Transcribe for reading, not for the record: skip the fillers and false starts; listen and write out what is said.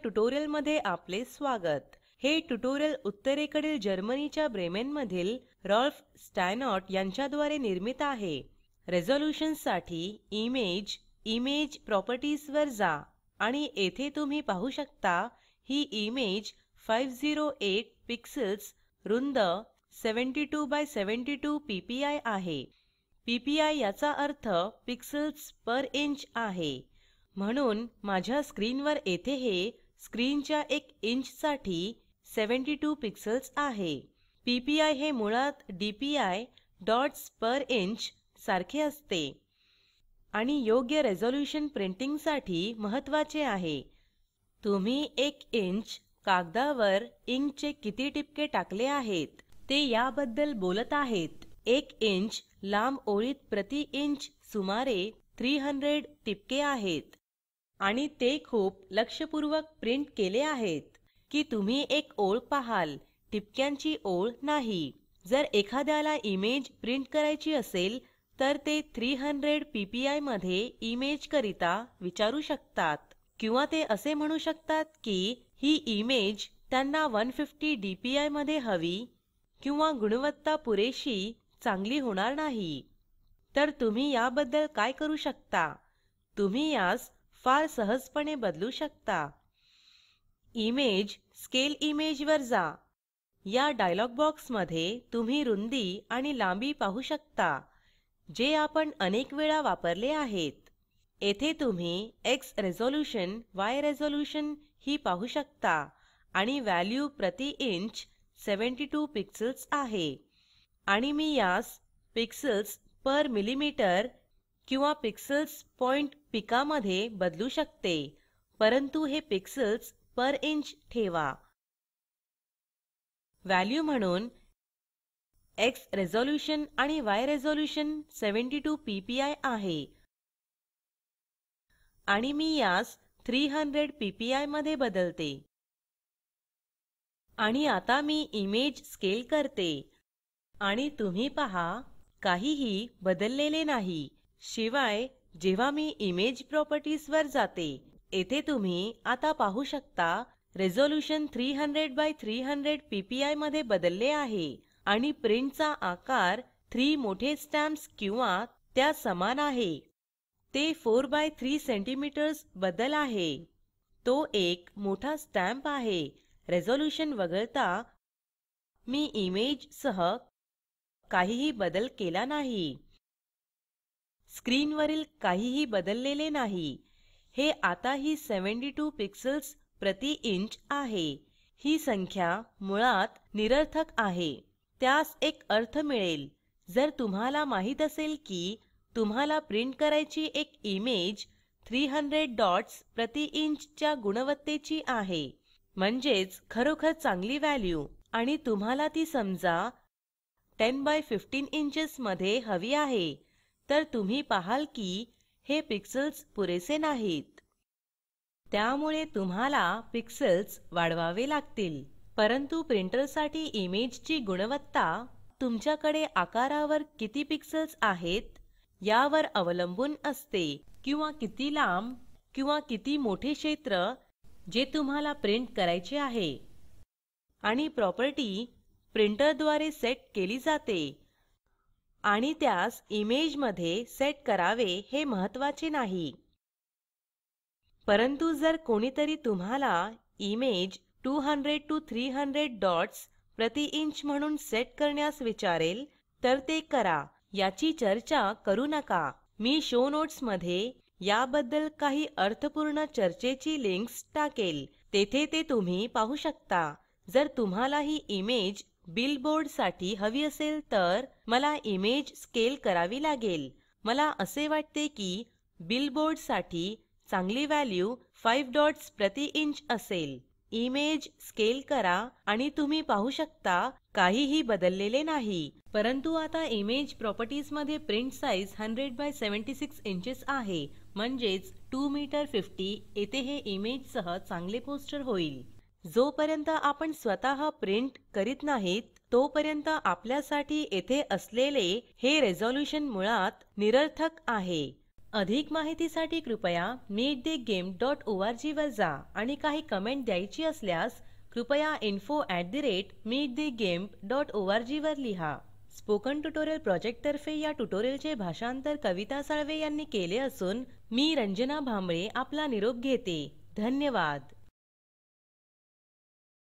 ट्युटोरियलमध्ये आपले स्वागत. हे ट्युटोरियल उत्तरेकडील जर्मनीच्या ब्रेमेनमधील रॉल्फ स्टायनॉट यांच्याद्वारे निर्मित आहे. रेझोल्यूशनसाठी इमेज प्रॉपर्टीज वर जा आणि येथे तुम्ही पाहू शकता ही इमेज 508 पिक्सेल्स रुंद 72 बाय 72 ppi आहे. ppi याचा अर्थ पिक्सेल्स पर इंच आहे. म्हणून माझ्या स्क्रीनवर येथे हे स्क्रीनच्या 1 इंचसाठी 72 पिक्सेल्स आहे. ppi हे मुळात dpi डॉट्स पर इंच सारखे असते आणि योग्य रेझोल्यूशन प्रिंटिंगसाठी महत्त्वाचे आहे. तुम्ही 1 इंच कागदावर इंकचे किती टिपके टाकले आहेत ते याबद्दल बोलत आहेत. 1 इंच लांब ओळीत प्रति इंच सुमारे 300 टिपके आहेत आणि ते खूप लक्षपूर्वक प्रिंट केले आहेत की तुम्ही एक ओळ पाहाल, टिपक्यांची ओळ नाही. जर एखाद्याला इमेज प्रिंट करायची असेल तर ते 300 ppi मध्ये इमेज करिता विचारू शकतात किंवा ते असे म्हणू शकतात की ही इमेज त्यांना 150 dpi मध्ये हवी किंवा गुणवत्ता पुरेशी चांगली होणार नाही. तर तुम्ही याबद्दल काय करू शकता? तुम्ही यास फार सहजपणे बदलू शकता. इमेज स्केल इमेज वर जा. या डायलॉग बॉक्समध्ये तुम्ही रुंदी आणि लांबी पाहू शकता जे आपण अनेक वेळा वापरले आहेत. येथे तुम्ही X रेझोल्यूशन, Y रेझोल्यूशन ही पाहू शकता आणि व्हॅल्यू प्रति इंच 72 पिक्सेल्स आहे आणि मी यास पिक्सेल्स पर मिलीमीटर किंवा पिक्सेल्स पॉइंट पिकामध्ये बदलू शकते, परंतु हे पिक्सेल्स पर इंच ठेवा. व्हॅल्यू म्हणून X रेझोल्यूशन आणि Y रेझोल्यूशन 72 ppi आहे आणि मी यास 300 ppi मध्ये बदलते. आणि आता मी इमेज स्केल करते आणि तुम्ही पहा काहीही बदललेले नाही. शिवाय जेव्हा मी इमेज प्रॉपर्टीज वर जाते येथे तुम्ही आता पाहू शकता रेझोल्यूशन 300 बाय 300 ppi मध्ये बदलले आहे आणि प्रिंटचा आकार 3 मोठे स्टॅम्प्स किंवा त्या समान आहे. ते 4 बाय 3 सेंटीमीटर्स बद्दल आहे. तो एक मोठा स्टॅम्प आहे. रेझोल्यूशन वगळता मी इमेज सह काहीही बदल केला नाही. स्क्रीनवरील काहीही बदललेले नाही. हे आताही 72 पिक्सेल्स प्रति इंच आहे. ही संख्या मुळात निरर्थक आहे. त्यास एक अर्थ मिळेल जर तुम्हाला माहित असेल की तुम्हाला प्रिंट करायची एक इमेज 300 डॉट्स प्रति इंचच्या गुणवत्तेची आहे, म्हणजेच खरोखर चांगली व्हॅल्यू, आणि तुम्हाला ती समजा 10 बाय 15 इंचेस मध्ये हवी आहे, तर तुम्ही पाहाल की हे पिक्सेल्स पुरेसे नाहीत. त्यामुळे तुम्हाला पिक्सेल्स वाढवावे लागतील. परंतु प्रिंटरसाठी इमेजची गुणवत्ता तुमच्याकडे आकारावर किती पिक्सेल्स आहेत यावर अवलंबून असते, किंवा किती लांब किंवा किती मोठे क्षेत्र जे तुम्हाला प्रिंट करायचे आहे. आणि प्रॉपर्टी प्रिंटरद्वारे सेट केली जाते आणि त्यास इमेजमध्ये सेट करावे हे महत्त्वाचे नाही. परंतु जर कोणीतरी तुम्हाला इमेज 200 to 300 डॉट्स प्रति इंच म्हणून सेट करण्यास विचारेल तर ते करा. याची चर्चा करू नका. मी शो नोट्स मध्ये याबद्दल काही अर्थपूर्ण चर्चेची लिंक्स टाकेल. तेथे ते तुम्ही पाहू शकता. जर तुम्हाला ही इमेज बिलबोर्डसाठी हवी असेल तर मला इमेज स्केल करावी लागेल. मला असे वाटते की बिलबोर्डसाठी चांगली व्हॅल्यू 5 डॉट्स प्रति इंच असेल. इमेज स्केल करा आणि तुम्ही पाहू शकता काहीही बदललेले नाही. परंतु आता इमेज प्रॉपर्टीज मध्ये प्रिंट साइज 100 बाय 76 इंचेस आहे, म्हणजेच 2 मीटर 50. येथे हे इमेज सह चांगले पोस्टर होईल. जोपर्यंत आपण स्वतः प्रिंट करीत नाहीत तोपर्यंत आपल्यासाठी येथे असलेले हे रेझोल्यूशन मुळात निरर्थक आहे. अधिक माहितीसाठी कृपया meetthegimp.org वर जा आणि काही कमेंट द्यायची असल्यास कृपया info@meetthegimp.org वर लिहा. स्पोकन ट्युटोरियल प्रॉजेक्ट तर्फे या ट्युटोरियलचे भाषांतर कविता साळवे यांनी केले असून मी रंजना भांबळे आपला निरोप घेते. धन्यवाद.